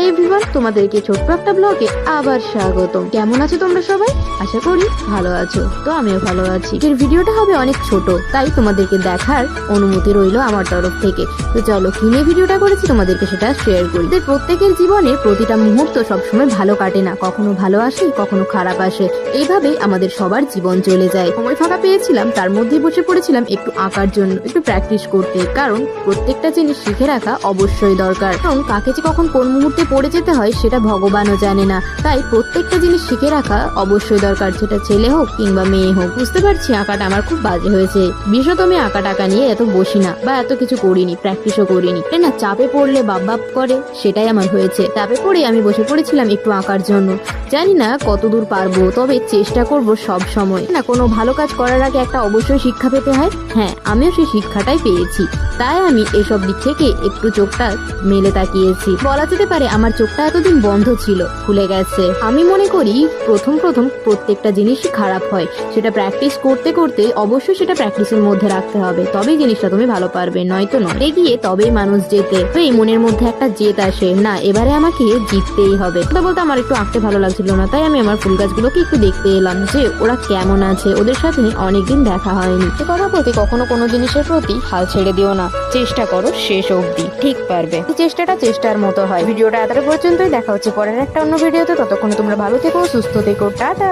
Hi everyone, তোমাদেরকে ছোট্ট একটা ব্লগে আবার স্বাগতম। কেমন আছো তোমরা সবাই? আশা করি ভালো আছো। তো আমিও ভালো আছি। এর ভিডিওটা হবে অনেক ছোট, তাই তোমাদেরকে দেখার অনুমতি রইলো আমার তরফ থেকে। তো চলো, কি নিয়ে ভিডিওটা করেছি তোমাদেরকে সেটা শেয়ার করি। প্রত্যেকের জীবনে প্রতিটা মুহূর্ত সবসময় ভালো কাটে না, কখনো ভালো আসে কখনো খারাপ আসে। এইভাবেই আমাদের সবার জীবন চলে যায়। সময় ফাঁকা পেয়েছিলাম, তার মধ্যে বসে পড়েছিলাম একটু আঁকার জন্য, একটু প্র্যাকটিস করতে। কারণ প্রত্যেকটা জিনিস শিখে রাখা অবশ্যই দরকার। কারণ কাকে যে কখন কোন মুহূর্তে পড়ে যেতে হয় সেটা ভগবানও জানে না, তাই প্রত্যেকটা জিনিস শিখে রাখা অবশ্যই দরকার, সেটা ছেলে হোক কিংবা মেয়ে হোক। বুঝতে পারছি আঁকাটা আমার খুব বাজে হয়েছে, বিশেষত আমি আঁকা টাকা নিয়ে এত বসি না বা এত কিছু করিনি, প্র্যাকটিসও করিনি। না, চাপে পড়লে বাপ বাপ করে, সেটাই আমার হয়েছে। চাপে পড়ে আমি বসে পড়েছিলাম একটু আঁকার জন্য। জানি না কতদূর পারবো, তবে চেষ্টা করব সব সময়। না, কোনো ভালো কাজ করার আগে একটা অবশ্যই শিক্ষা পেতে হয়। হ্যাঁ, আমিও সেই শিক্ষাটাই পেয়েছি, তাই আমি এসব দিক থেকে একটু চোখটা মেলে তাকিয়েছি। বলা যেতে পারে আমার চোখটা এতদিন বন্ধ ছিল, খুলে গেছে। আমি মনে করি প্রথম প্রত্যেকটা জিনিসই খারাপ হয়, সেটা প্র্যাকটিস করতে করতে অবশ্যই সেটা প্র্যাকটিসের মধ্যে রাখতে হবে, তবেই জিনিসটা তুমি ভালো পারবে। নয়তো নয় গিয়ে তবেই মানুষ জেতে। তো এই মনের মধ্যে একটা জেদ আসে, না এবারে আমাকে জিততেই হবে। কথা বলতে আমার একটু আঁকতে ভালো লাগছিল না, তাই আমি আমার ফুল গাছগুলোকে একটু দেখতে এলাম যে ওরা কেমন আছে। ওদের সাথে অনেকদিন দেখা হয়নি। তো কথা বলতে কখনো কোনো জিনিসের প্রতি হাল ছেড়ে দিও না, চেষ্টা করো শেষ অবধি, ঠিক পারবে। চেষ্টাটা চেষ্টার মতো হয়। ভিডিওটা এতটা পর্যন্তই, দেখা হচ্ছে পরের একটা অন্য ভিডিওতে। ততক্ষণ তোমরা ভালো থেকো, সুস্থ থেকো, টাটা।